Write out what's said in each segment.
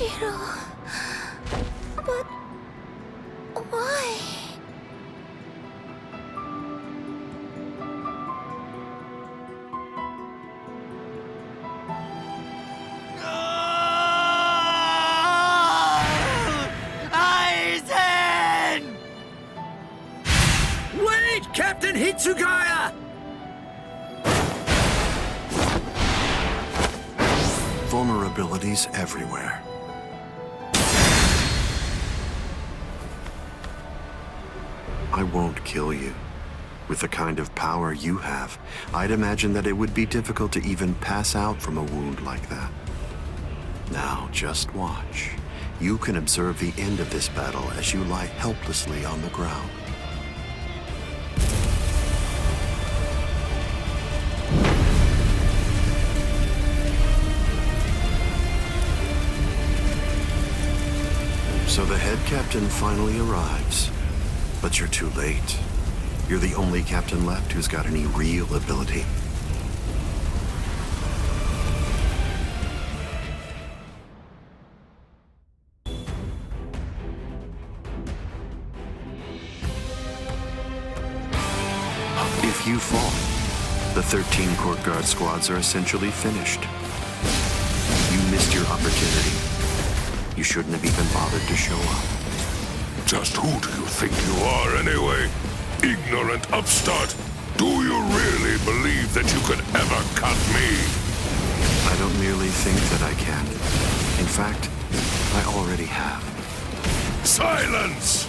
Shiro... But... why? Wait, Captain Hitsugaya! Vulnerabilities everywhere. I won't kill you. With the kind of power you have, I'd imagine that it would be difficult to even pass out from a wound like that. Now, just watch. You can observe the end of this battle as you lie helplessly on the ground. So the head captain finally arrives, but you're too late. You're the only captain left who's got any real ability. If you fall, the 13 court guard squads are essentially finished. You missed your opportunity. You shouldn't have even bothered to show up. Just who do you think you are anyway? Ignorant upstart! Do you really believe that you could ever cut me? I don't merely think that I can. In fact, I already have. Silence!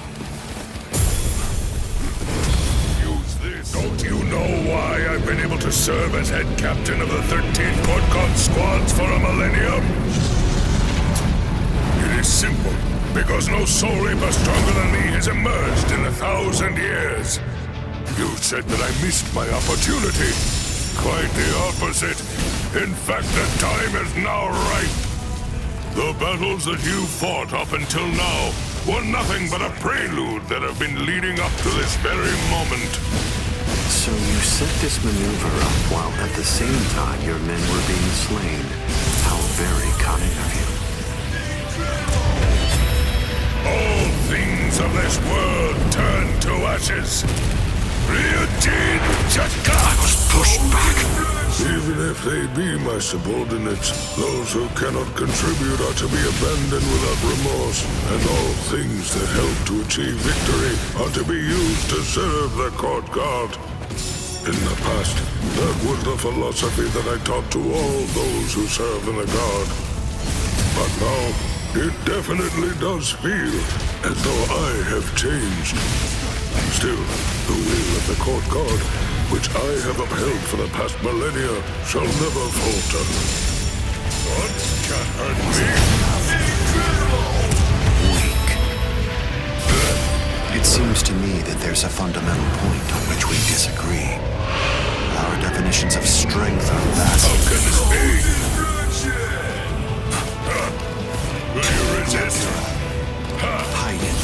Use this. Don't you know why I've been able to serve as head captain of the 13 court guard squads for a millennium? It is simple. Because no soul reaper stronger than me has emerged in 1,000 years. You said that I missed my opportunity. Quite the opposite. In fact, the time is now ripe. The battles that you fought up until now were nothing but a prelude that have been leading up to this very moment. So you set this maneuver up while at the same time your men were being slain. How very cunning of you. All things of this world turn to ashes. I was pushed back. Even if they be my subordinates, those who cannot contribute are to be abandoned without remorse, and all things that help to achieve victory are to be used to serve the court guard. In the past, that was the philosophy that I taught to all those who serve in the guard. But now, it definitely does feel as though I have changed. Still, the will of the court guard, which I have upheld for the past millennia, shall never falter. What can hurt me? Weak. It seems to me that there's a fundamental point on which we disagree. Our definitions of strength are vast. How can this be? Will you resist? Hide it.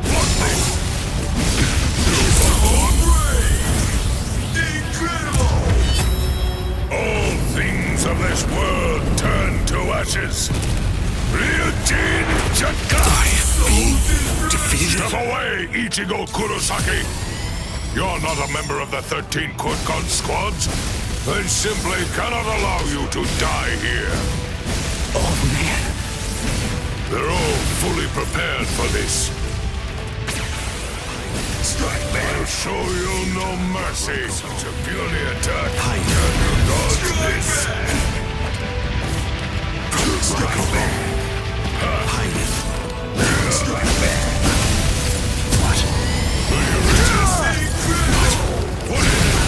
What this? Incredible! All things of this world turn to ashes. Ryujin Chaka! I have been defeated. Step away, Ichigo Kurosaki! You're not a member of the 13 Court Guard squads. They simply cannot allow you to die here. Oh, man. They're all fully prepared for this. Strike me! I'll show you no mercy. Such a puny attack. Hide. Can you dodge this? Strike me. Hide it. Strike me! What? Will you resist? What is it?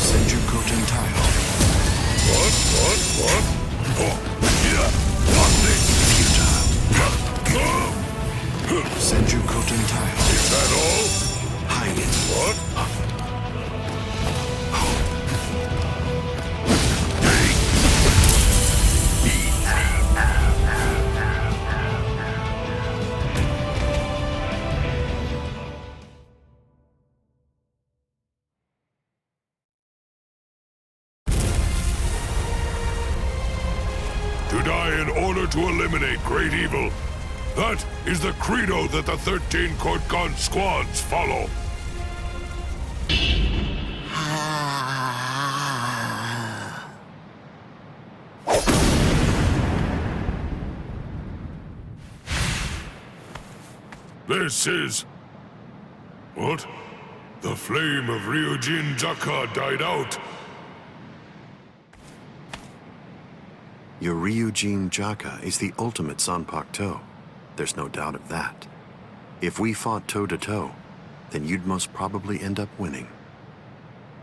Senjuko Tentayo. What? Oh, yeah. What this? Futile. Senjuko Tentayo. Is that all? Hide it. What? to eliminate great evil. That is the credo that the 13 Court Guard squads follow. This is... What? The flame of Ryujin Jaka died out. Your Ryujin Jaka is the ultimate Zanpakuto. There's no doubt of that. If we fought toe-to-toe, then you'd most probably end up winning.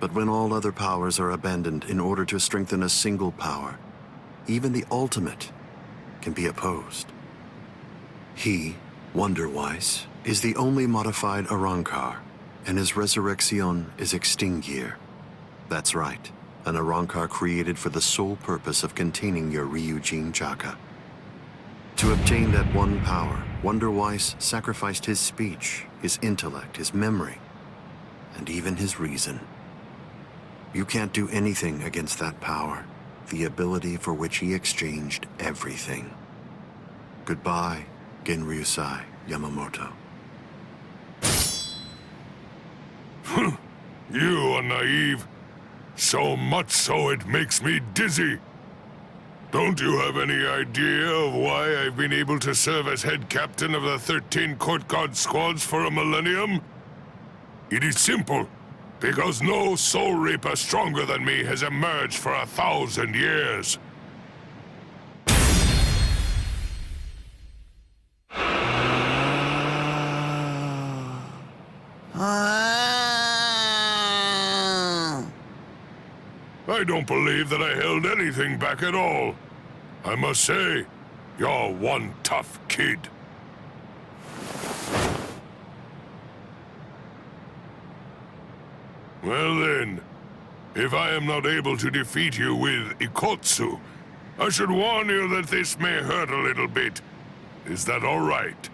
But when all other powers are abandoned in order to strengthen a single power, even the ultimate can be opposed. He, Wonder-Wise, is the only modified Arrancar, and his resurrection is Extinguir. That's right, an Arrancar created for the sole purpose of containing your Ryujin Jaka. To obtain that one power, Wonder-Wise sacrificed his speech, his intellect, his memory, and even his reason. You can't do anything against that power, the ability for which he exchanged everything. Goodbye, Genryusai Yamamoto. You are naive. So much so it makes me dizzy. Don't you have any idea of why I've been able to serve as head captain of the 13 Court Guard squads for a millennium? It is simple. Because no soul reaper stronger than me has emerged for 1,000 years. I don't believe that I held anything back at all. I must say, you're one tough kid. Well then, if I am not able to defeat you with Ikotsu, I should warn you that this may hurt a little bit. Is that all right?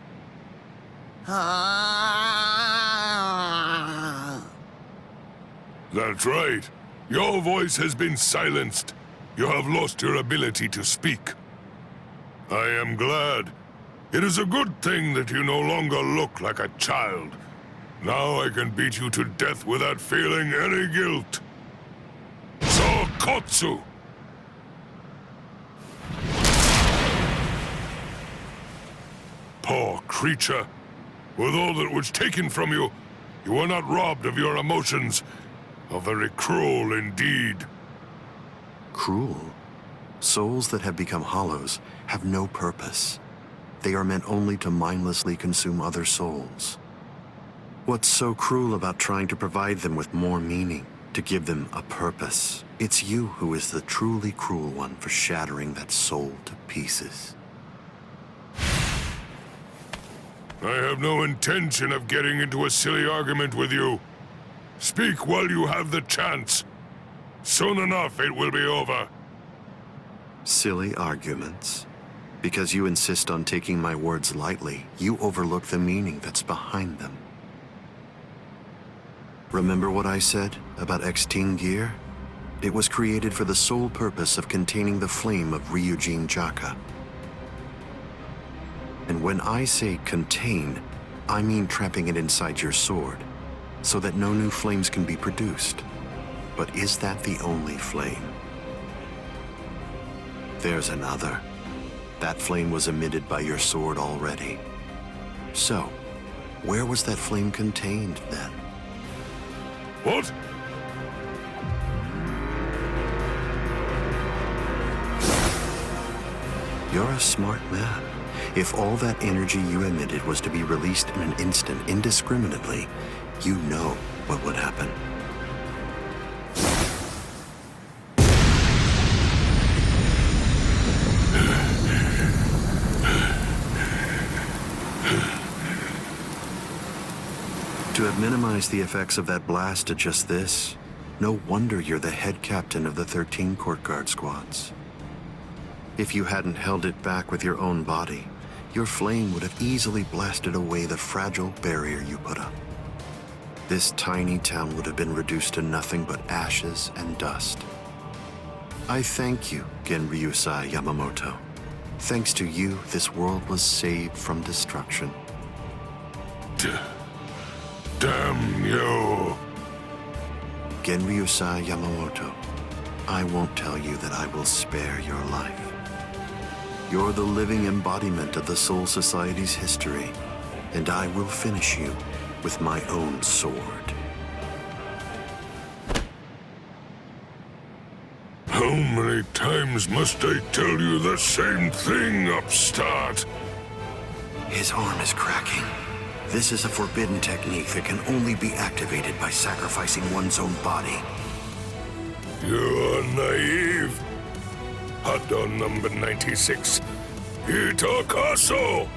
That's right. Your voice has been silenced. You have lost your ability to speak. I am glad. It is a good thing that you no longer look like a child. Now I can beat you to death without feeling any guilt. Sokotsu! Poor creature. With all that was taken from you, you were not robbed of your emotions. How very cruel indeed. Cruel? Souls that have become hollows have no purpose. They are meant only to mindlessly consume other souls. What's so cruel about trying to provide them with more meaning, to give them a purpose? It's you who is the truly cruel one for shattering that soul to pieces. I have no intention of getting into a silly argument with you. Speak while you have the chance. Soon enough, it will be over. Silly arguments? Because you insist on taking my words lightly, you overlook the meaning that's behind them. Remember what I said about Extinguir? It was created for the sole purpose of containing the flame of Ryujin Jaka. And when I say contain, I mean trapping it inside your sword, so that no new flames can be produced. But is that the only flame? There's another. That flame was emitted by your sword already. So, where was that flame contained then? What? You're a smart man. If all that energy you emitted was to be released in an instant indiscriminately, you know what would happen. To have minimized the effects of that blast to just this, no wonder you're the head captain of the 13 Court Guard squads. If you hadn't held it back with your own body, your flame would have easily blasted away the fragile barrier you put up. This tiny town would have been reduced to nothing but ashes and dust. I thank you, Genryusai Yamamoto. Thanks to you, this world was saved from destruction. Damn you! Genryusai Yamamoto, I won't tell you that I will spare your life. You're the living embodiment of the Soul Society's history, and I will finish you with my own sword. How many times must I tell you the same thing, upstart? His arm is cracking. This is a forbidden technique that can only be activated by sacrificing one's own body. You're naive. Hot on number 96. Itakaso!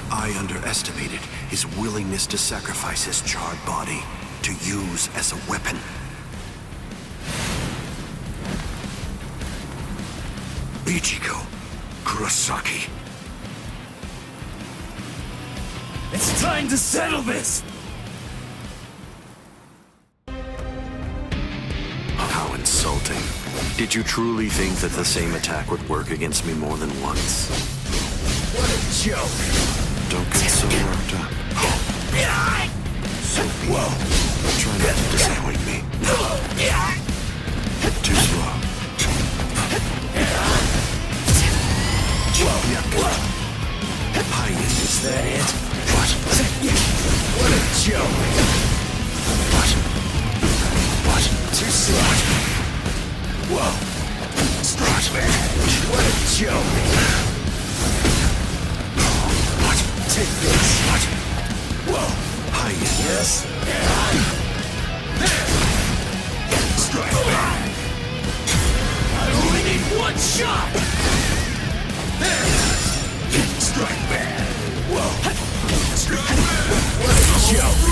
I underestimated his willingness to sacrifice his charred body to use as a weapon. Ichigo Kurosaki. It's time to settle this! How insulting. Did you truly think that the same attack would work against me more than once? What a joke! Don't get so worked up. So be it. Try not to disappoint me. Too slow. Is that it? What? What a joke! What? Too slow. Whoa! What a joke! Take this. Whoa! Yes. Strike back! I only need one shot! Strike back! Whoa! Strike back! What a joke!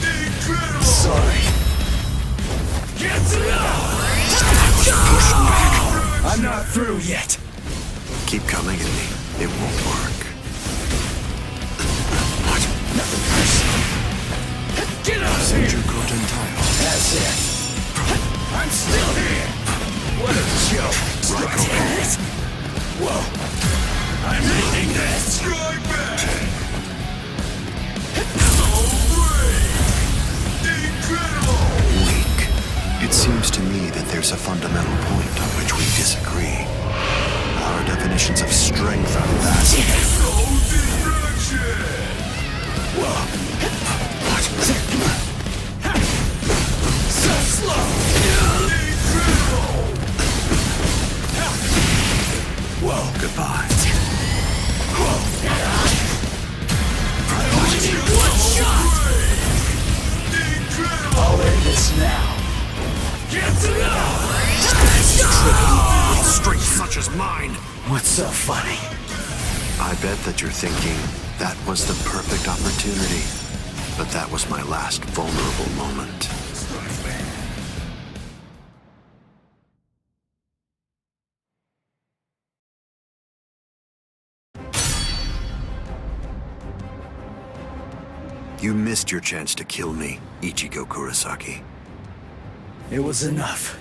Incredible! Sorry. Get it up! I'm not through yet. Keep coming at me. It won't work. Nothing personal. Get out of here! That's it. I'm still here. What a joke! Damn it! Whoa! I'm ending this. Strike back! So brave! Incredible! Weak. It seems to me that there's a fundamental point on which we disagree. Our definitions of strength are vastly No distraction! Whoa! So slow! Incredible! Whoa! Goodbye. Whoa! I only need one shot! Incredible! I'll end this now. Get it out! with strength such as mine. What's so funny? I bet that you're thinking, that was the perfect opportunity. But that was my last vulnerable moment. You missed your chance to kill me, Ichigo Kurosaki. It was enough.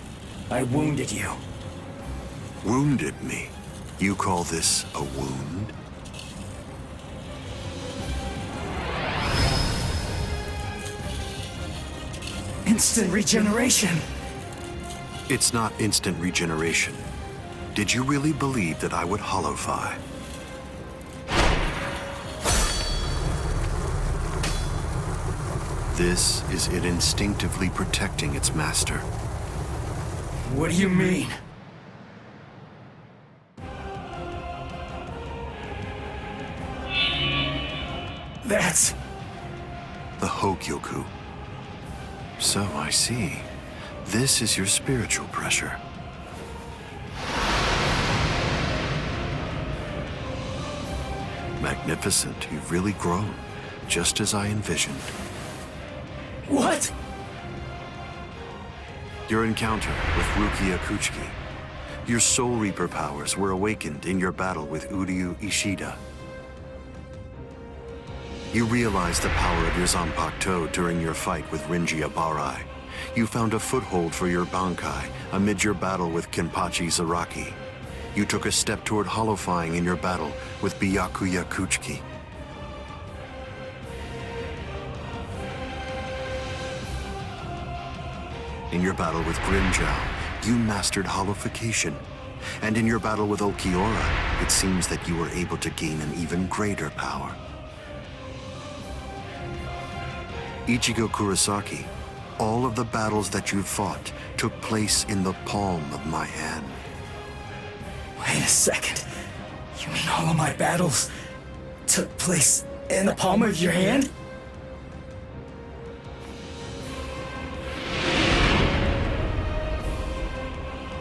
I wounded you. Wounded me? You call this a wound? Instant regeneration! It's not instant regeneration. Did you really believe that I would holofy? This is it instinctively protecting its master. What do you mean? That's... The Hogyoku. So I see. This is your spiritual pressure. Magnificent. You've really grown. just as I envisioned. What? Your encounter with Rukia Kuchiki. Your Soul Reaper powers were awakened in your battle with Uryu Ishida. You realized the power of your Zanpakuto during your fight with Rinji Abarai. You found a foothold for your Bankai amid your battle with Kenpachi Zaraki. You took a step toward holofying in your battle with Byakuya Kuchiki. In your battle with Grimmjow, you mastered holofication. And in your battle with Ulquiorra, it seems that you were able to gain an even greater power. Ichigo Kurosaki, all of the battles that you fought took place in the palm of my hand. Wait a second. You mean all of my battles took place in the palm of your hand?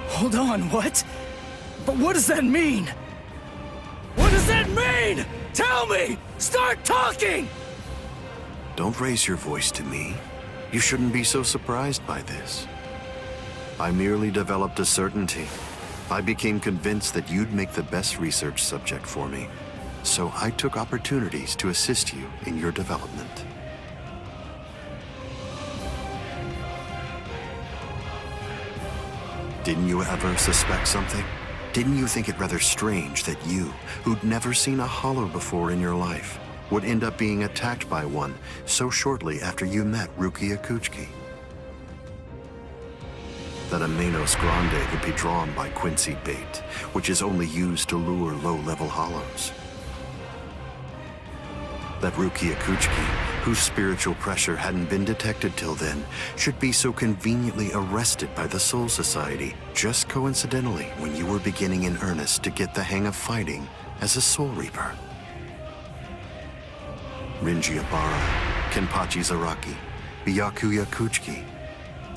Hold on, what? But what does that mean? What does that mean? Tell me! Start talking! Don't raise your voice to me. You shouldn't be so surprised by this. I merely developed a certainty. I became convinced that you'd make the best research subject for me. So I took opportunities to assist you in your development. Didn't you ever suspect something? Didn't you think it rather strange that you, who'd never seen a hollow before in your life, would end up being attacked by one so shortly after you met Rukia Kuchiki? That a Manos Grande would be drawn by Quincy bait, which is only used to lure low-level hollows. That Rukia Kuchiki, whose spiritual pressure hadn't been detected till then, should be so conveniently arrested by the Soul Society, just coincidentally when you were beginning in earnest to get the hang of fighting as a Soul Reaper. Rinji Abarai, Kenpachi Zaraki, Byakuya Kuchiki,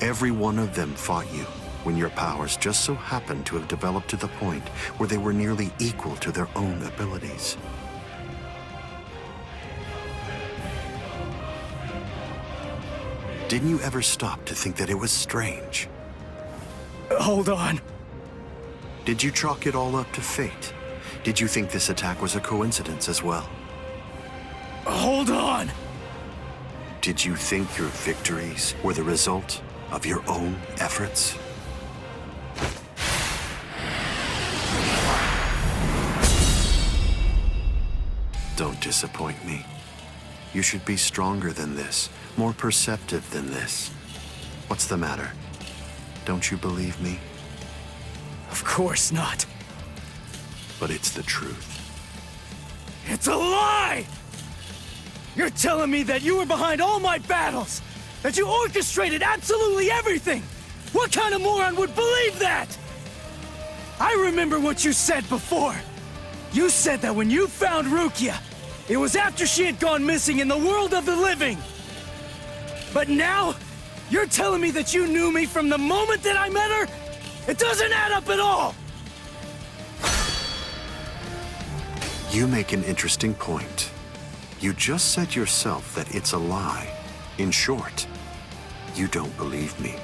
every one of them fought you when your powers just so happened to have developed to the point where they were nearly equal to their own abilities. Didn't you ever stop to think that it was strange? Hold on. Did you chalk it all up to fate? Did you think this attack was a coincidence as well? Hold on! Did you think your victories were the result of your own efforts? Don't disappoint me. You should be stronger than this, more perceptive than this. What's the matter? Don't you believe me? Of course not. But it's the truth. It's a lie! You're telling me that you were behind all my battles! That you orchestrated absolutely everything! What kind of moron would believe that? I remember what you said before. You said that when you found Rukia, it was after she had gone missing in the world of the living. But now, you're telling me that you knew me from the moment that I met her? It doesn't add up at all! You make an interesting point. You just said yourself that it's a lie. In short, you don't believe me.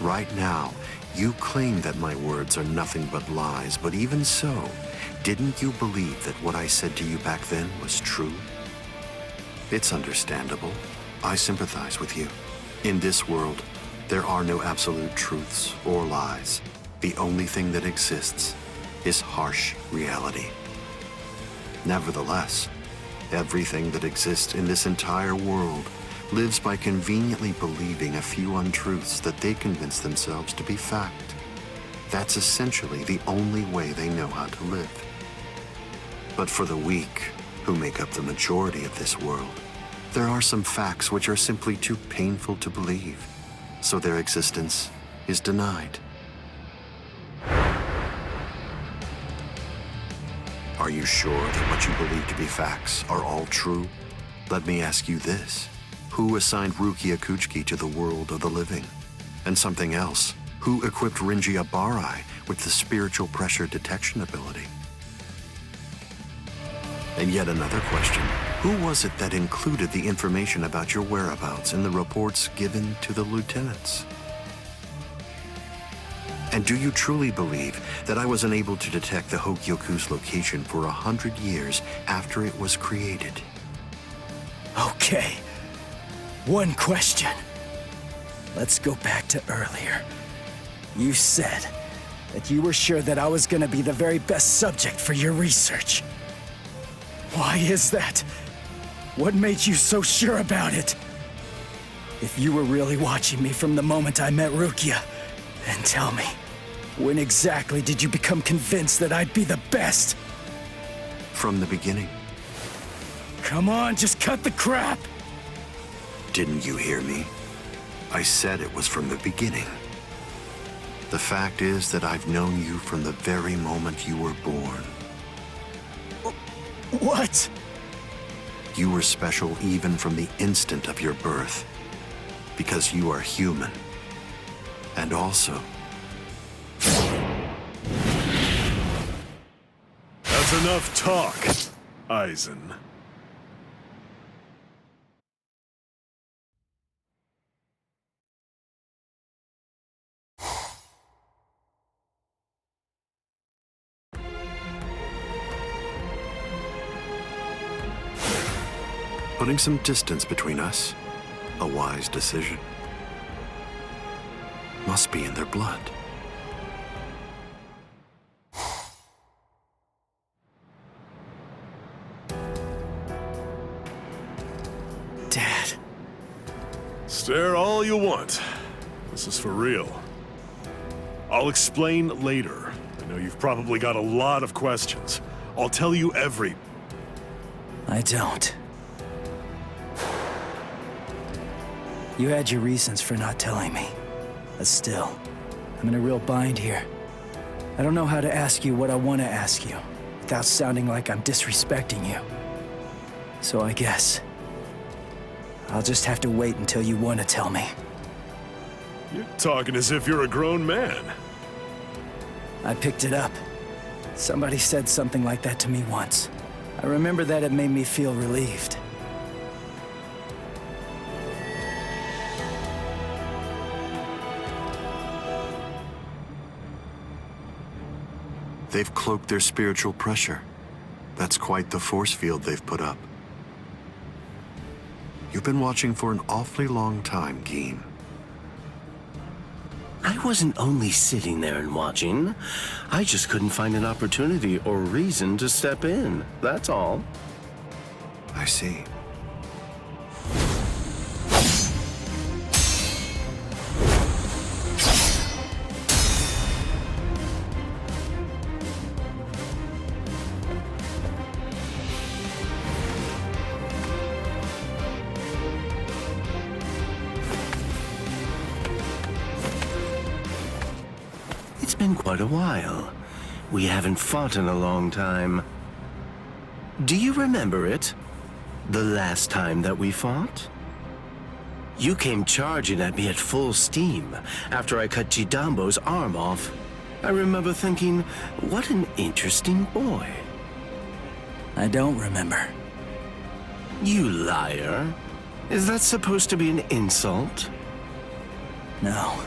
Right now, you claim that my words are nothing but lies, but even so, didn't you believe that what I said to you back then was true? It's understandable. I sympathize with you. In this world, there are no absolute truths or lies. The only thing that exists is harsh reality. Nevertheless, everything that exists in this entire world lives by conveniently believing a few untruths that they convince themselves to be fact. That's essentially the only way they know how to live. But for the weak, who make up the majority of this world, there are some facts which are simply too painful to believe, so their existence is denied. Are you sure that what you believe to be facts are all true? Let me ask you this. Who assigned Rukia Kuchiki to the world of the living? And something else. Who equipped Rinji Abarai with the spiritual pressure detection ability? And yet another question. Who was it that included the information about your whereabouts in the reports given to the lieutenants? And do you truly believe that I was unable to detect the Hogyoku's location for 100 years after it was created? Okay. One question. Let's go back to earlier. You said that you were sure that I was gonna be the very best subject for your research. Why is that? What made you so sure about it? If you were really watching me from the moment I met Rukia, then tell me, when exactly did you become convinced that I'd be the best? From the beginning. Come on, just cut the crap! Didn't you hear me? I said it was from the beginning. The fact is that I've known you from the very moment you were born. What? You were special even from the instant of your birth. Because you are human. And also... That's enough talk, Aizen. Putting some distance between us, a wise decision. Must be in their blood. Dad. Stare all you want. This is for real. I'll explain later. I know you've probably got a lot of questions. I'll tell you every... I don't. You had your reasons for not telling me. But still, I'm in a real bind here. I don't know how to ask you what I want to ask you, without sounding like I'm disrespecting you. So I guess... I'll just have to wait until you want to tell me. You're talking as if you're a grown man. I picked it up. Somebody said something like that to me once. I remember that it made me feel relieved. They've cloaked their spiritual pressure. That's quite the force field they've put up. You've been watching for an awfully long time, Geen. I wasn't only sitting there and watching. I just couldn't find an opportunity or reason to step in. That's all. I see. It's been quite a while. We haven't fought in a long time. Do you remember it? The last time that we fought? You came charging at me at full steam after I cut Chidambo's arm off. I remember thinking, what an interesting boy. I don't remember. You liar. Is that supposed to be an insult? No.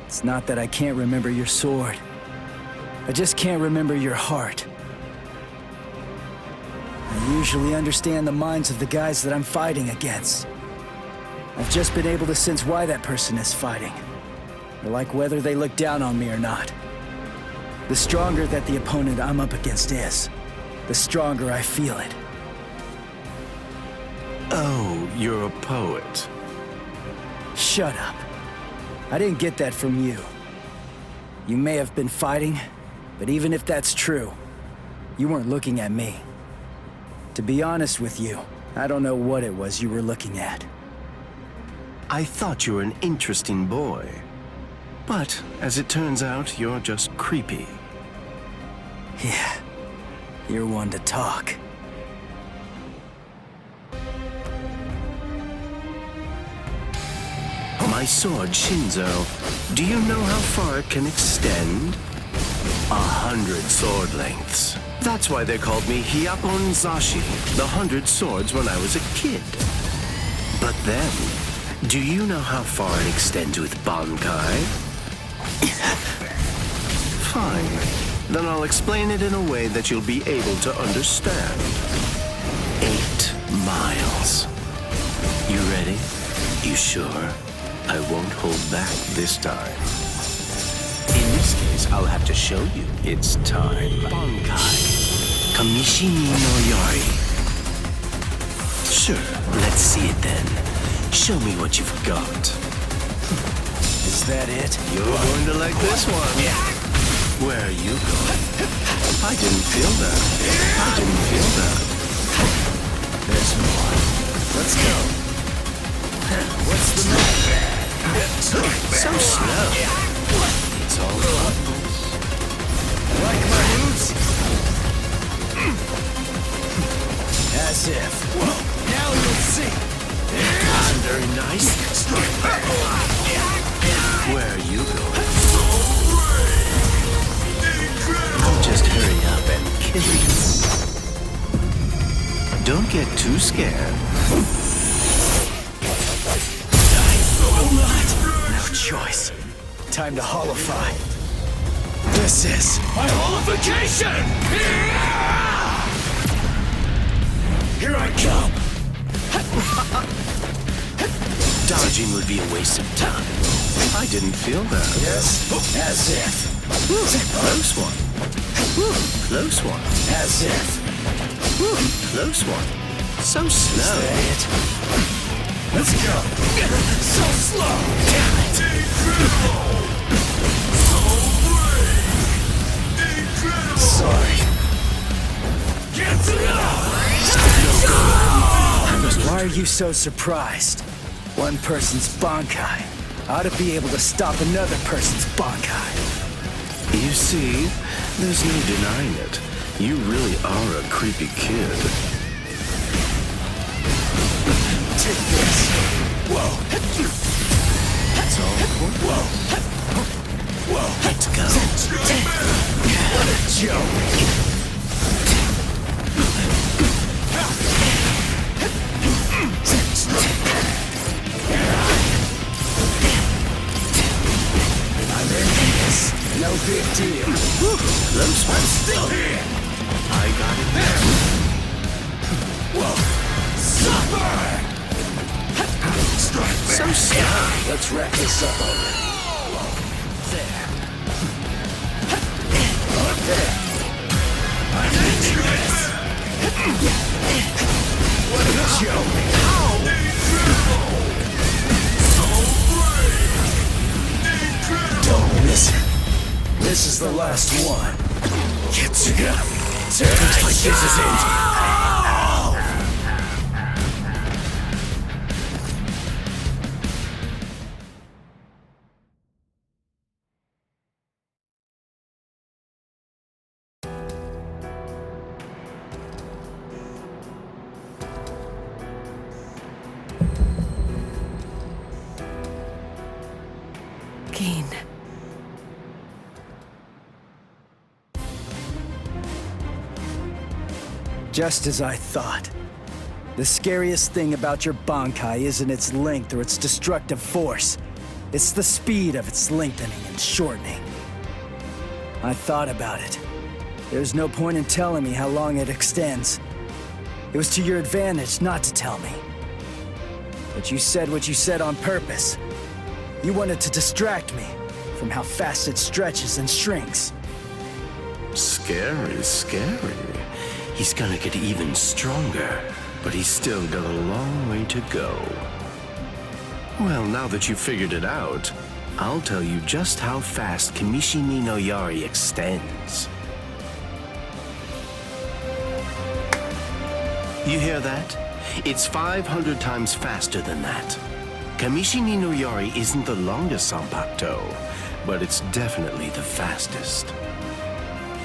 It's not that I can't remember your sword. I just can't remember your heart. I usually understand the minds of the guys that I'm fighting against. I've just been able to sense why that person is fighting. Or like whether they look down on me or not. The stronger that the opponent I'm up against is, the stronger I feel it. Oh, you're a poet. Shut up. I didn't get that from you. You may have been fighting, but even if that's true, you weren't looking at me. To be honest with you, I don't know what it was you were looking at. I thought you were an interesting boy. But, as it turns out, you're just creepy. Yeah, you're one to talk. My sword, Shinzo, do you know how far it can extend? 100 sword lengths. That's why they called me Hyakon Zashi, the 100 Swords, when I was a kid. But then, do you know how far it extends with Bankai? Fine. Then I'll explain it in a way that you'll be able to understand. 8 miles. You ready? You sure? I won't hold back this time. In this case, I'll have to show you it's time. Bankai. Kamishini no Yari. Sure, let's see it then. Show me what you've got. Is that it? You're going to like this one. Where are you going? I didn't feel that. I didn't feel that. There's more. Let's go. What's the matter? So slow. It's all buttons. Like my moves? As if. Now you'll see. Isn't very nice. Where are you going? I'll just hurry up and kill you. Don't get too scared. No choice. Time to holify. This is my holification! Here I come! Dodging would be a waste of time. I didn't feel that. Yes, as if. Close one. Close one. As if. Close one. So slow. It. Let's go. So slow. Damn it. Sorry. Why are you so surprised? One person's Bankai ought to be able to stop another person's Bankai. You see, there's no denying it. You really are a creepy kid. Take this. Whoa. That's all. Whoa. Whoa. Let's go. What a joke. I'm in this. No big deal. Close one. I'm still here. I got it. Whoa. Suffer! So slow. Let's wrap this up already. There. Up there. I'm dangerous. What a joke. Don't miss it. This is the last one. Looks like this is it. Keen. Just as I thought. The scariest thing about your Bankai isn't its length or its destructive force. It's the speed of its lengthening and shortening. I thought about it. There's no point in telling me how long it extends. It was to your advantage not to tell me. But you said what you said on purpose. You wanted to distract me from how fast it stretches and shrinks. Scary, scary. He's gonna get even stronger, but he's still got a long way to go. Well, now that you've figured it out, I'll tell you just how fast Kamishini no Yari extends. You hear that? It's 500 times faster than that. Kamishini no Yari isn't the longest Sanpakuto, but it's definitely the fastest.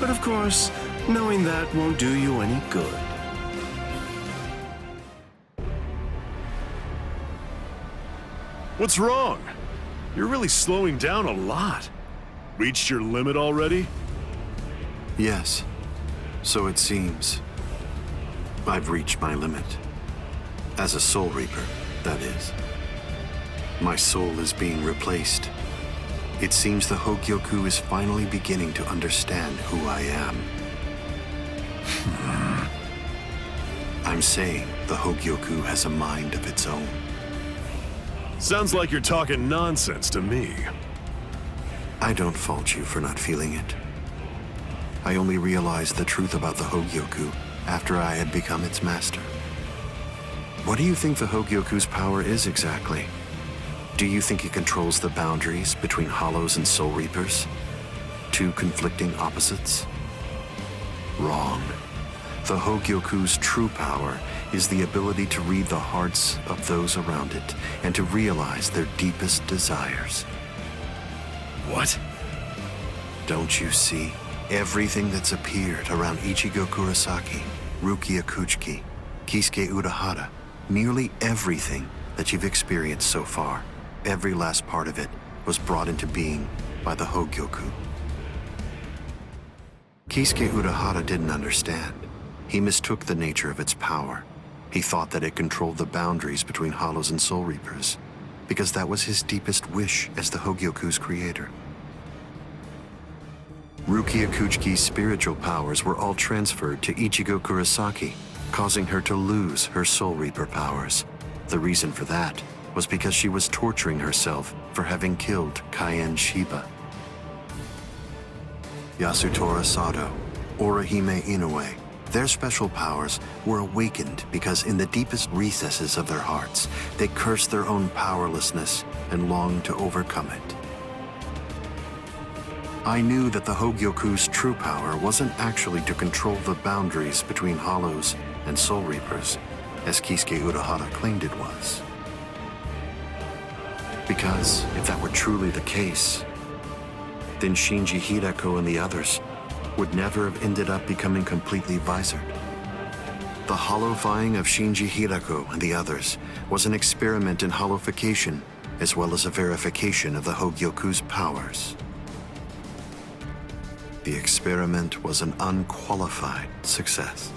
But of course, knowing that won't do you any good. What's wrong? You're really slowing down a lot. Reached your limit already? Yes. So it seems I've reached my limit. As a Soul Reaper, that is. My soul is being replaced. It seems the Hogyoku is finally beginning to understand who I am. I'm saying the Hogyoku has a mind of its own. Sounds like you're talking nonsense to me. I don't fault you for not feeling it. I only realized the truth about the Hogyoku after I had become its master. What do you think the Hogyoku's power is exactly? Do you think it controls the boundaries between Hollows and Soul Reapers? Two conflicting opposites? Wrong. The Hogyoku's true power is the ability to read the hearts of those around it and to realize their deepest desires. What? Don't you see? Everything that's appeared around Ichigo Kurosaki, Rukia Kuchiki, Kisuke Urahara, nearly everything that you've experienced so far, every last part of it was brought into being by the Hogyoku. Kisuke Urahara didn't understand. He mistook the nature of its power. He thought that it controlled the boundaries between Hollows and Soul Reapers, because that was his deepest wish as the Hogyoku's creator. Rukia Kuchiki's spiritual powers were all transferred to Ichigo Kurosaki, causing her to lose her Soul Reaper powers. The reason for that was because she was torturing herself for having killed Kaien Shiba. Yasutora Sado, Orihime Inoue, their special powers were awakened because in the deepest recesses of their hearts, they cursed their own powerlessness and longed to overcome it. I knew that the Hogyoku's true power wasn't actually to control the boundaries between Hollows and Soul Reapers, as Kisuke Urahara claimed it was. Because if that were truly the case, then Shinji Hideko and the others would never have ended up becoming completely visored. The hollowifying of Shinji Hideko and the others was an experiment in hollowification, as well as a verification of the Hogyoku's powers. The experiment was an unqualified success.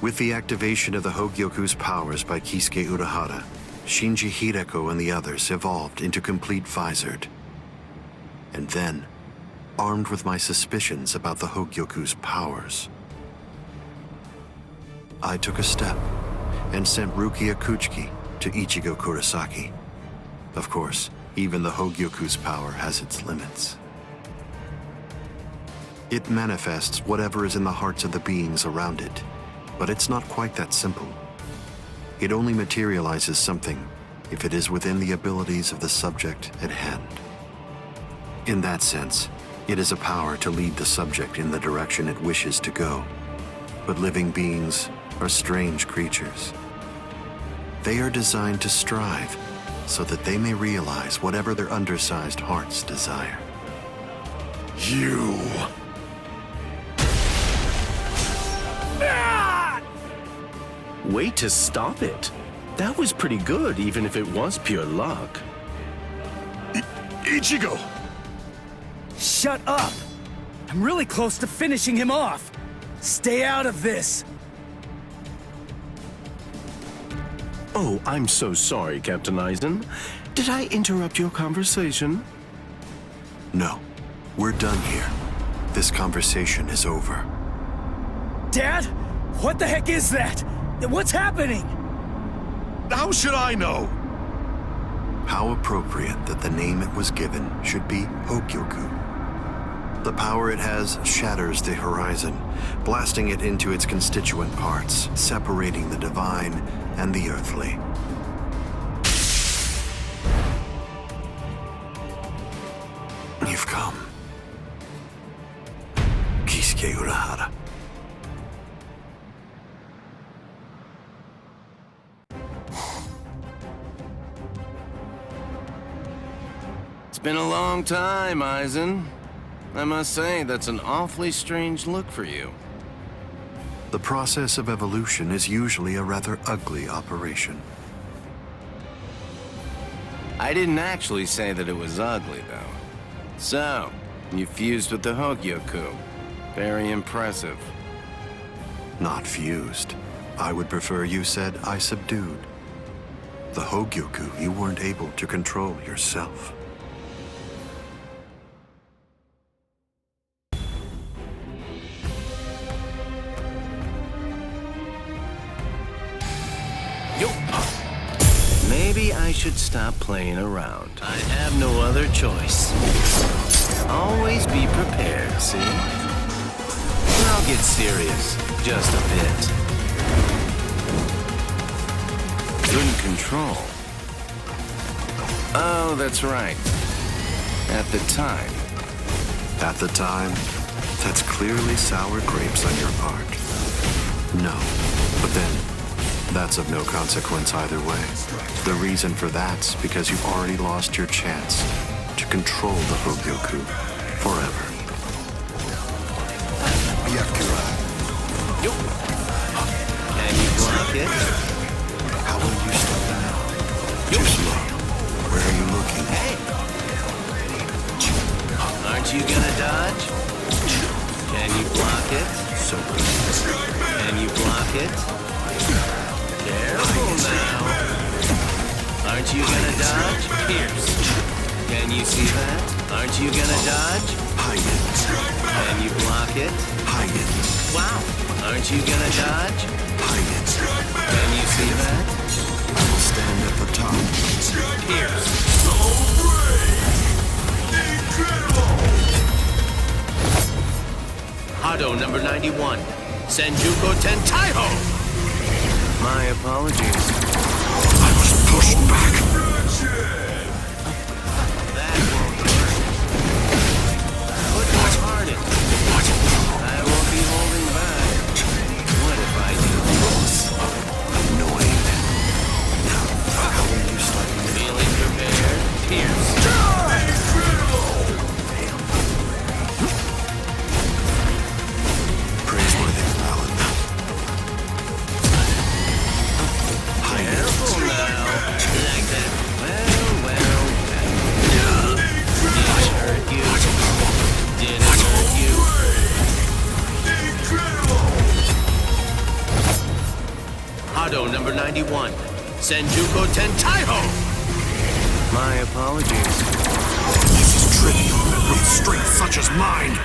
With the activation of the Hogyoku's powers by Kisuke Urahara, Shinji Hideko and the others evolved into complete visored. And then, armed with my suspicions about the Hogyoku's powers, I took a step and sent Rukia Kuchiki to Ichigo Kurosaki. Of course, even the Hogyoku's power has its limits. It manifests whatever is in the hearts of the beings around it, but it's not quite that simple. It only materializes something if it is within the abilities of the subject at hand. In that sense, it is a power to lead the subject in the direction it wishes to go. But living beings are strange creatures. They are designed to strive so that they may realize whatever their undersized hearts desire. You... Way to stop it. That was pretty good, even if it was pure luck. Ichigo! Shut up! I'm really close to finishing him off. Stay out of this. Oh, I'm so sorry, Captain Eisen. Did I interrupt your conversation? No, we're done here. This conversation is over. Dad? What the heck is that? What's happening? How should I know? How appropriate that the name it was given should be Hogyoku. The power it has shatters the horizon, blasting it into its constituent parts, separating the divine and the earthly. You've come. Kisuke Urahara. It's been a long time, Eisen. I must say, that's an awfully strange look for you. The process of evolution is usually a rather ugly operation. I didn't actually say that it was ugly, though. So, you fused with the Hogyoku. Very impressive. not fused. I would prefer you said I subdued. The Hogyoku you weren't able to control yourself. Maybe I should stop playing around. I have no other choice. Always be prepared, see? I'll get serious, just a bit. Couldn't control. Oh, that's right. At the time. At the time, that's clearly sour grapes on your part. No, but then, that's of no consequence either way. The reason for that's because you've already lost your chance to control the Hogyoku forever. Can you block it? How will you stop it now? Too slow. Where are you looking? Hey! Aren't you gonna dodge? Can you block it? So close. Can you block it? Careful now. Aren't you gonna dodge? Pierce. Can you see that? Aren't you gonna dodge? Hide it. Can you block it? Hide it. Wow. Aren't you gonna dodge? Hide it. Can you see that? I will stand at the top. Pierce. Hado number 91. Senjuko Tentaiho! My apologies. I was pushed back. That won't work. Put more heart in. I won't be holding back. What if I do this? Annoying. Now, how will you stop me? Feeling prepared? Pierce. Praiseworthy, Alan. Careful now. Like that. Well. Did it hurt you? Did it hurt you? Hado number 91. Senjuko Tentaiho! My apologies. This is trivial with strength such as mine.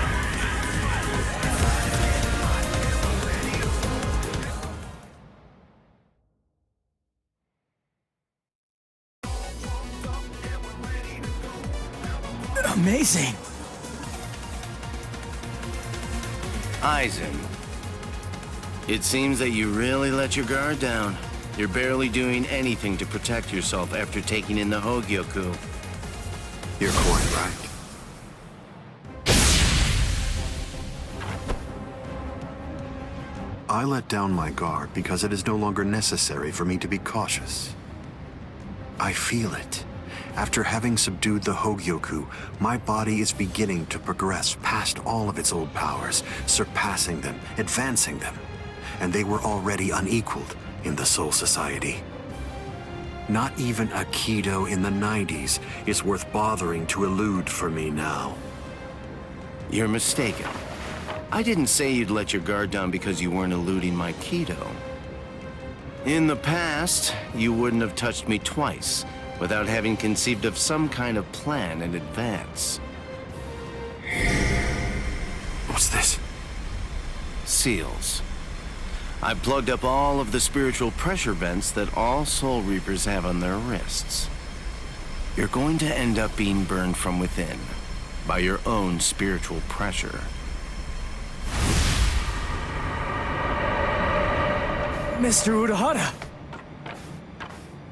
Amazing. Aizen. It seems that you really let your guard down. You're barely doing anything to protect yourself after taking in the Hogyoku. You're quite right. I let down my guard because it is no longer necessary for me to be cautious. I feel it. After having subdued the Hogyoku, my body is beginning to progress past all of its old powers, surpassing them, advancing them. And they were already unequaled in the Soul Society. Not even a Kido in the 90s is worth bothering to elude for me now. You're mistaken. I didn't say you'd let your guard down because you weren't eluding my Kido. In the past, you wouldn't have touched me twice without having conceived of some kind of plan in advance. What's this? Seals. I plugged up all of the spiritual pressure vents that all Soul Reapers have on their wrists. You're going to end up being burned from within by your own spiritual pressure. Mr. Urahara.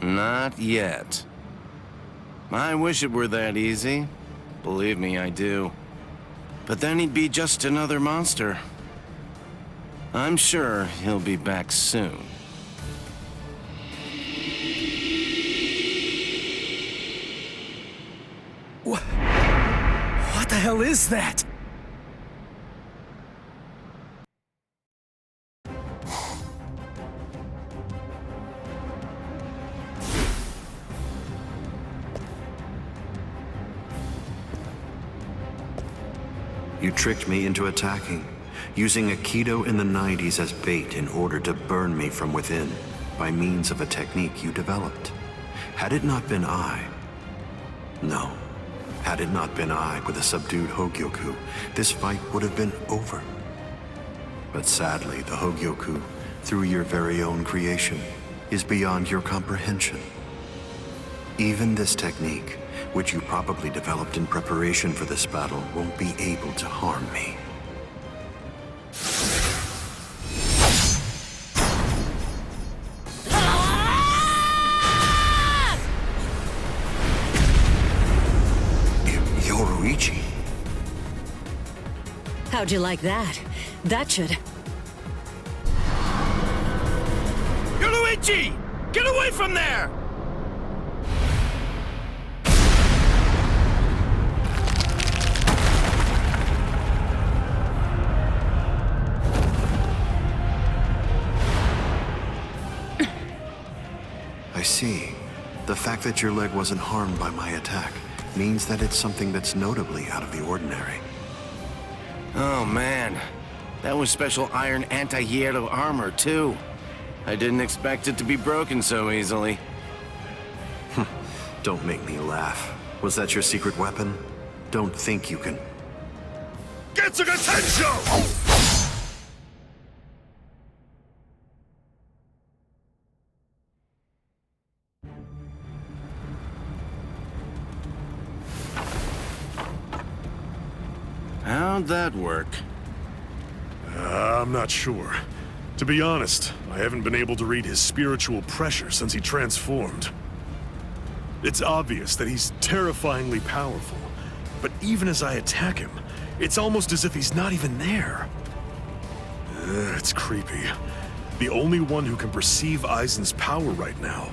Not yet. I wish it were that easy. Believe me, I do. But then he'd be just another monster. I'm sure he'll be back soon. What the hell is that? You tricked me into attacking, using Aikido in the 90s as bait in order to burn me from within by means of a technique you developed. Had it not been I, had it not been I with a subdued Hogyoku, this fight would have been over. But sadly, the Hogyoku, through your very own creation, is beyond your comprehension. Even this technique, which you probably developed in preparation for this battle, won't be able to harm me. Yoruichi. How'd you like that? That should... Yoruichi! Get away from there! I see. The fact that your leg wasn't harmed by my attack means that it's something that's notably out of the ordinary. Oh man, that was special iron anti-hierro armor too. I didn't expect it to be broken so easily. Don't make me laugh. Was that your secret weapon? Don't think you can... Getsuga Tensho! How'd that work? I'm not sure. To be honest, I haven't been able to read his spiritual pressure since he transformed. It's obvious that he's terrifyingly powerful, but even as I attack him, it's almost as if he's not even there. It's creepy. The only one who can perceive Aizen's power right now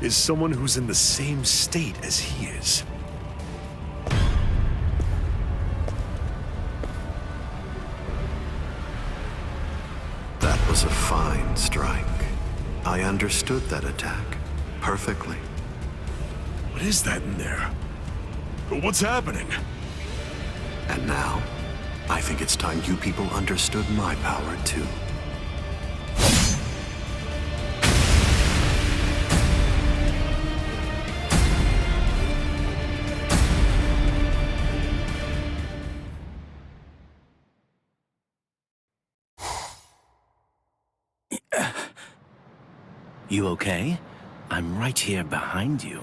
is someone who's in the same state as he is. That was a fine strike. I understood that attack perfectly. What is that in there? What's happening? And now, I think it's time you people understood my power too. You okay? I'm right here behind you.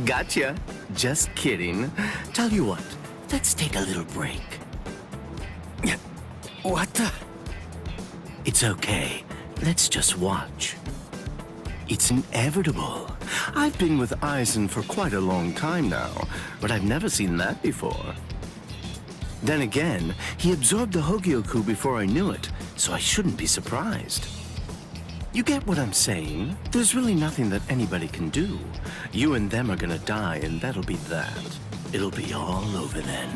Gotcha. Just kidding. Tell you what, let's take a little break. What the? It's okay. Let's just watch. It's inevitable. I've been with Aizen for quite a long time now, but I've never seen that before. Then again, he absorbed the Hogyoku before I knew it, so I shouldn't be surprised. You get what I'm saying? There's really nothing that anybody can do. You and them are gonna die, and that'll be that. It'll be all over then.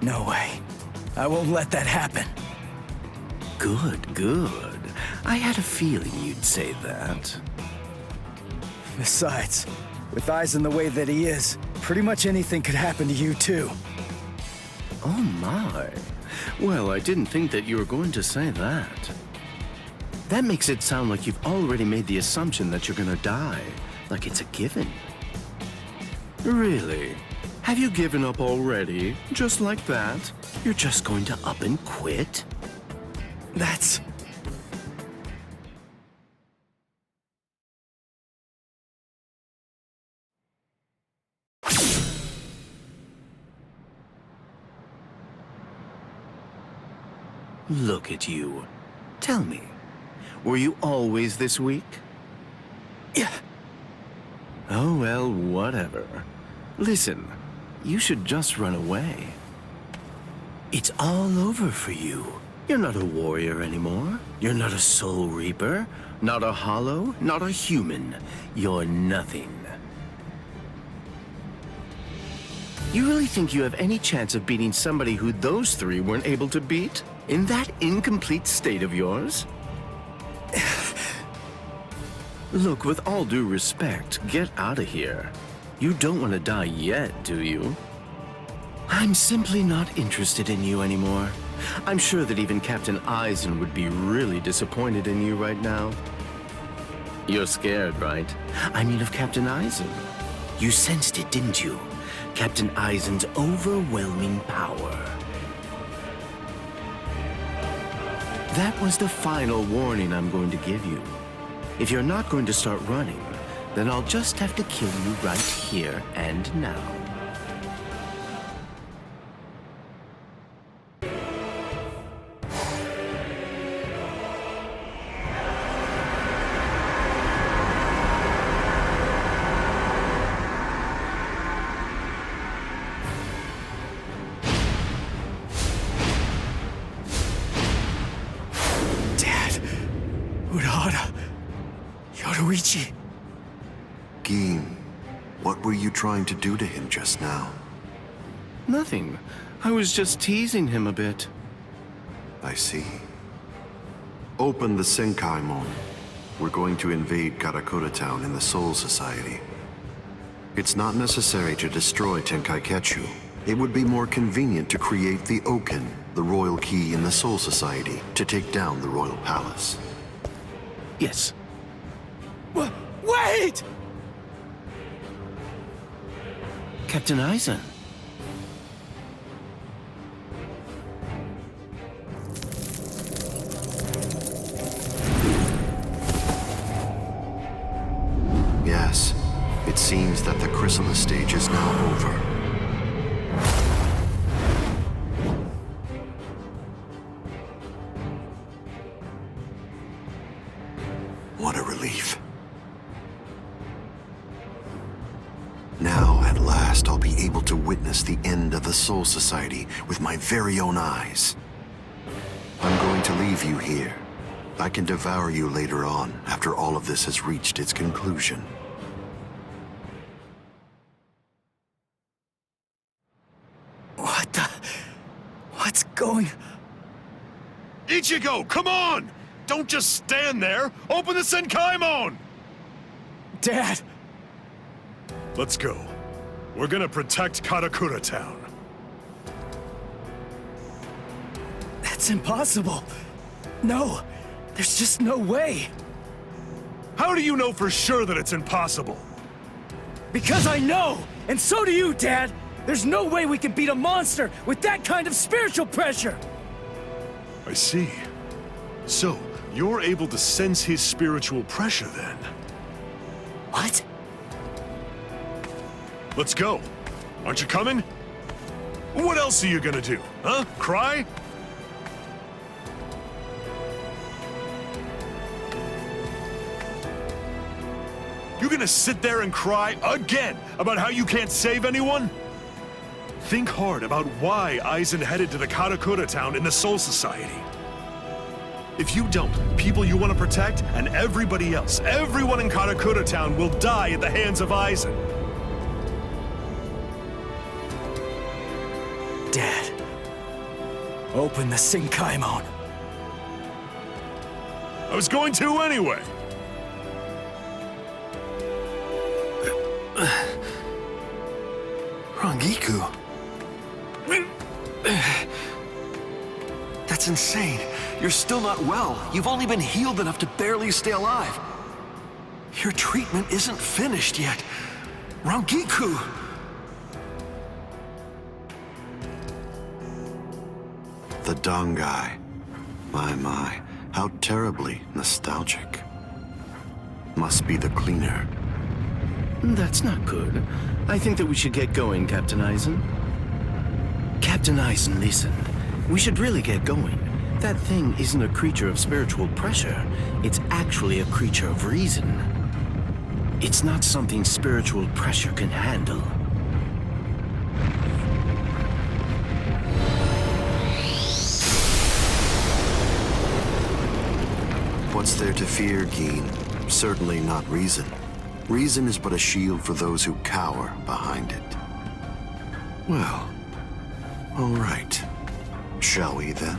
No way. I won't let that happen. Good, good. I had a feeling you'd say that. Besides, with Aizen the way that he is, pretty much anything could happen to you too. Oh my. Well, I didn't think that you were going to say that. That makes it sound like you've already made the assumption that you're gonna die, like it's a given. Really? Have you given up already? Just like that? You're just going to up and quit? That's... Look at you. Tell me, were you always this weak? Yeah. Oh, well, whatever. Listen, you should just run away. It's all over for you. You're not a warrior anymore. You're not a soul reaper, not a hollow, not a human. You're nothing. You really think you have any chance of beating somebody who those three weren't able to beat? In that incomplete state of yours? Look, with all due respect, get out of here. You don't want to die yet, do you? I'm simply not interested in you anymore. I'm sure that even Captain Eisen would be really disappointed in you right now. You're scared, right? I mean of Captain Eisen. You sensed it, didn't you? Captain Eisen's overwhelming power. That was the final warning I'm going to give you. If you're not going to start running, then I'll just have to kill you right here and now. Yoruichi. Gin, what were you trying to do to him just now? Nothing. I was just teasing him a bit. I see. Open the Senkaimon. We're going to invade Karakura Town in the Soul Society. It's not necessary to destroy Tenkaiketsu. It would be more convenient to create the Oken, the royal key in the Soul Society, to take down the royal palace. Yes. Wait! Captain Eisen. Yes, it seems that the chrysalis stage is now over. What a relief. Now, at last, I'll be able to witness the end of the Soul Society with my very own eyes. I'm going to leave you here. I can devour you later on, after all of this has reached its conclusion. What's going... Ichigo, come on! Don't just stand there! Open the Senkaimon! Dad! Let's go. We're gonna protect Karakura Town. That's impossible. No, there's just no way. How do you know for sure that it's impossible? Because I know! And so do you, Dad! There's no way we can beat a monster with that kind of spiritual pressure! I see. So, you're able to sense his spiritual pressure then? What? Let's go. Aren't you coming? What else are you gonna do? Huh? Cry? You gonna sit there and cry again about how you can't save anyone? Think hard about why Eisen headed to the Karakura Town in the Soul Society. If you don't, people you want to protect and everybody else, everyone in Karakura Town will die at the hands of Eisen. Dad, open the Senkaimon. I was going to anyway. Rangiku. That's insane. You're still not well. You've only been healed enough to barely stay alive. Your treatment isn't finished yet. Rangiku! The Dangai. My, how terribly nostalgic. Must be the cleaner. That's not good. I think that we should get going, Captain Eisen. Captain Eisen, listen. We should really get going. That thing isn't a creature of spiritual pressure. It's actually a creature of reason. It's not something spiritual pressure can handle. What's there to fear, Gin? Certainly not reason. Reason is but a shield for those who cower behind it. Well, all right. Shall we then?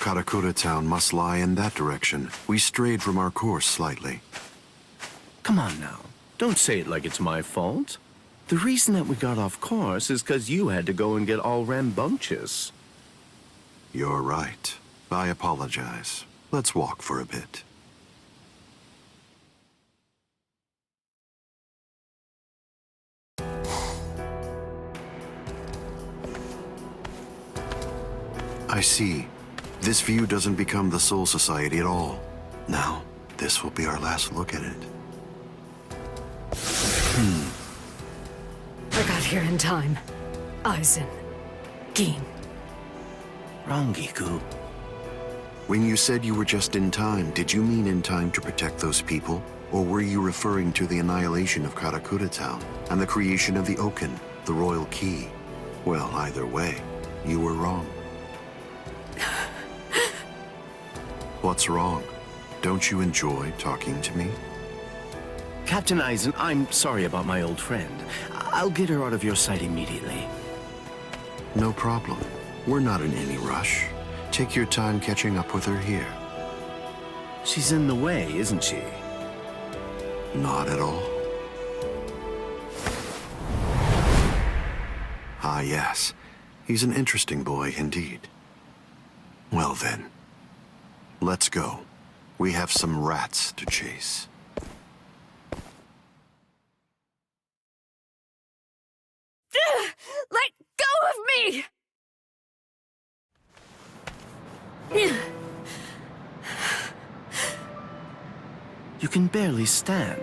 Karakura town must lie in that direction. We strayed from our course slightly. Come on now. Don't say it like it's my fault. The reason that we got off course is because you had to go and get all rambunctious. You're right. I apologize. Let's walk for a bit. I see. This view doesn't become the Soul Society at all. Now, this will be our last look at it. I got here in time. Aizen. Gin. Rangiku. When you said you were just in time, did you mean in time to protect those people? Or were you referring to the annihilation of Karakura town and the creation of the Oken, the royal key? Well, either way, you were wrong. What's wrong? Don't you enjoy talking to me? Captain Aizen, I'm sorry about my old friend. I'll get her out of your sight immediately. No problem. We're not in any rush. Take your time catching up with her here. She's in the way, isn't she? Not at all. Ah, yes. He's an interesting boy indeed. Well then, let's go. We have some rats to chase. Let go of me! You can barely stand.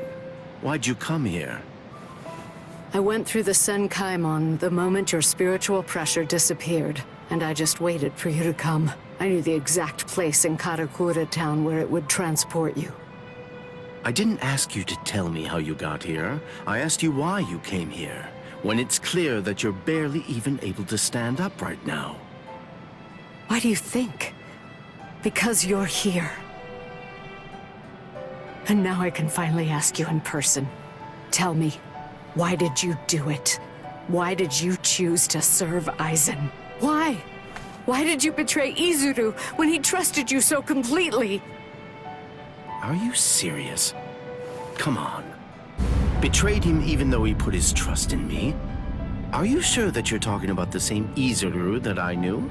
Why'd you come here? I went through the Senkaimon the moment your spiritual pressure disappeared, and I just waited for you to come. I knew the exact place in Karakura town where it would transport you. I didn't ask you to tell me how you got here. I asked you why you came here, when it's clear that you're barely even able to stand up right now. Why do you think? Because you're here. And now I can finally ask you in person. Tell me, why did you do it? Why did you choose to serve Aizen? Why? Why did you betray Izuru when he trusted you so completely? Are you serious? Come on. Betrayed him even though he put his trust in me? Are you sure that you're talking about the same Izuru that I knew?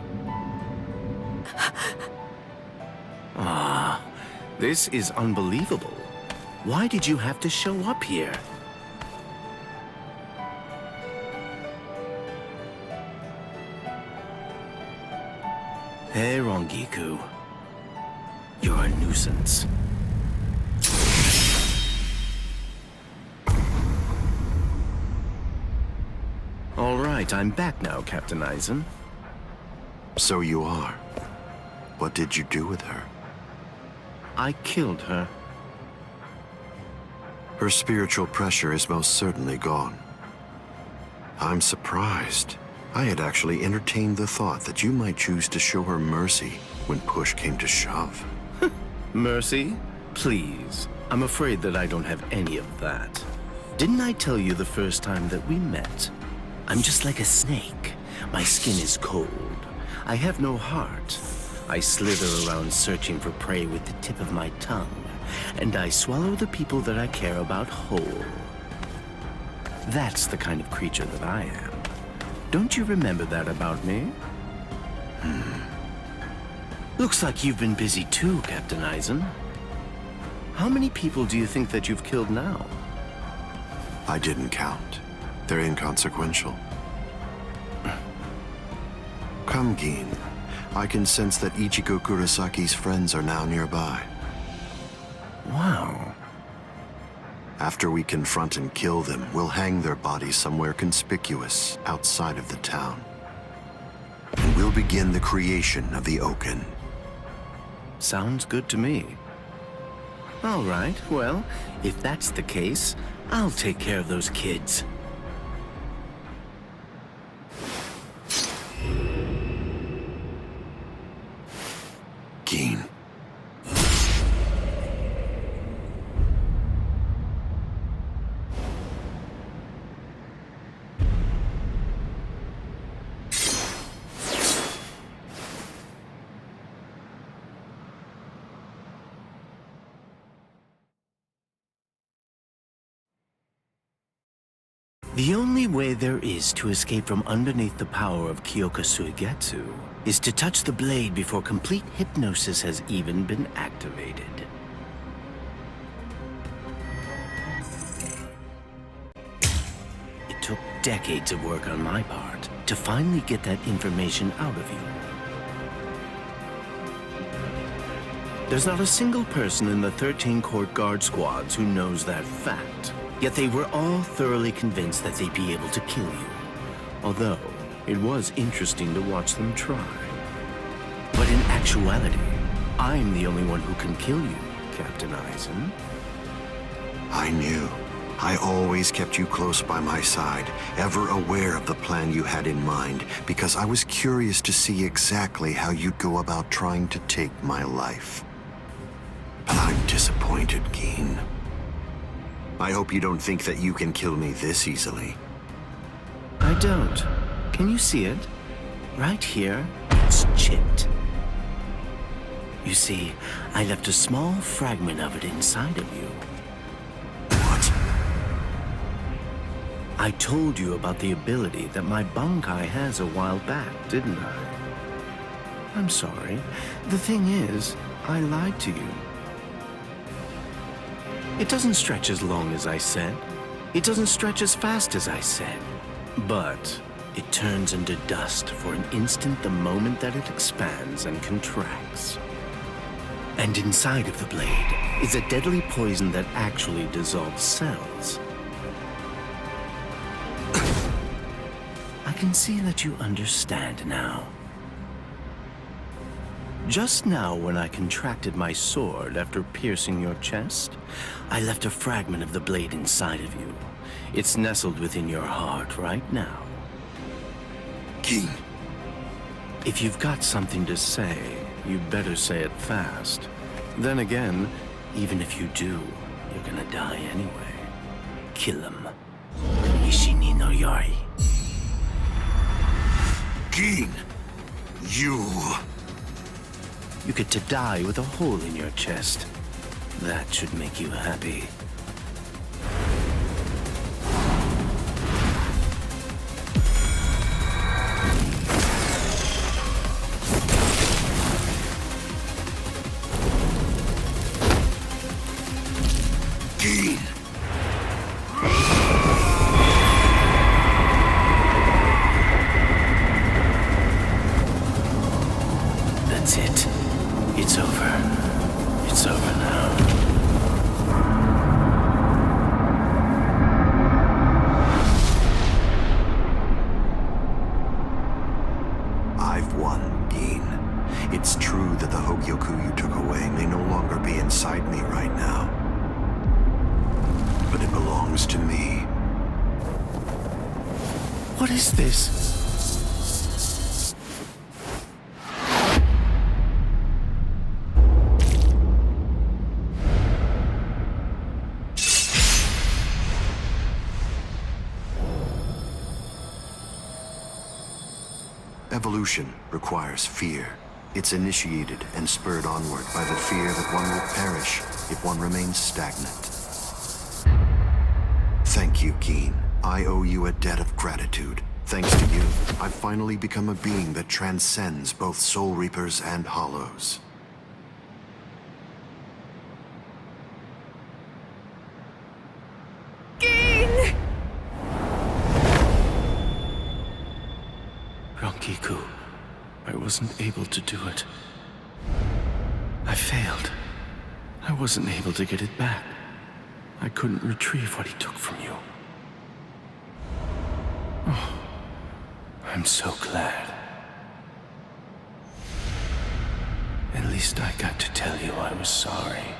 Ah, this is unbelievable. Why did you have to show up here? Hey, Rangiku. You're a nuisance. All right, I'm back now, Captain Aizen. So you are. What did you do with her? I killed her. Her spiritual pressure is most certainly gone. I'm surprised. I had actually entertained the thought that you might choose to show her mercy when push came to shove. Mercy? Please. I'm afraid that I don't have any of that. Didn't I tell you the first time that we met? I'm just like a snake. My skin is cold. I have no heart. I slither around searching for prey with the tip of my tongue, and I swallow the people that I care about whole. That's the kind of creature that I am. Don't you remember that about me? Looks like you've been busy too, Captain Aizen. How many people do you think that you've killed now? I didn't count. They're inconsequential. Come, Gin. I can sense that Ichigo Kurosaki's friends are now nearby. Wow. After we confront and kill them, we'll hang their bodies somewhere conspicuous outside of the town. And we'll begin the creation of the Oken. Sounds good to me. All right, well, if that's the case, I'll take care of those kids. Gin. The only way there is to escape from underneath the power of Kyoka Suigetsu is to touch the blade before complete hypnosis has even been activated. It took decades of work on my part to finally get that information out of you. There's not a single person in the 13 court guard squads who knows that fact. Yet they were all thoroughly convinced that they'd be able to kill you. Although, it was interesting to watch them try. But in actuality, I'm the only one who can kill you, Captain Eisen. I knew. I always kept you close by my side, ever aware of the plan you had in mind, because I was curious to see exactly how you'd go about trying to take my life. But I'm disappointed, Geen. I hope you don't think that you can kill me this easily. I don't. Can you see it? Right here, it's chipped. You see, I left a small fragment of it inside of you. What? I told you about the ability that my Bankai has a while back, didn't I? I'm sorry. The thing is, I lied to you. It doesn't stretch as long as I said. It doesn't stretch as fast as I said. But it turns into dust for an instant the moment that it expands and contracts. And inside of the blade is a deadly poison that actually dissolves cells. I can see that you understand now. Just now, when I contracted my sword after piercing your chest, I left a fragment of the blade inside of you. It's nestled within your heart right now. Geen. If you've got something to say, you'd better say it fast. Then again, even if you do, you're gonna die anyway. Kill him. Ishini no Yori. Geen! You... You get to die with a hole in your chest. That should make you happy. Geen! That's it. It's over. It's over now. I've won, Geen. It's true that the Hogyoku you took away may no longer be inside me right now. But it belongs to me. What is this? Evolution requires fear. It's initiated and spurred onward by the fear that one will perish if one remains stagnant. Thank you, Geen. I owe you a debt of gratitude. Thanks to you, I've finally become a being that transcends both Soul Reapers and Hollows. Geen! Rankiku, I wasn't able to do it. I failed. I wasn't able to get it back. I couldn't retrieve what he took from you. Oh, I'm so glad. At least I got to tell you I was sorry.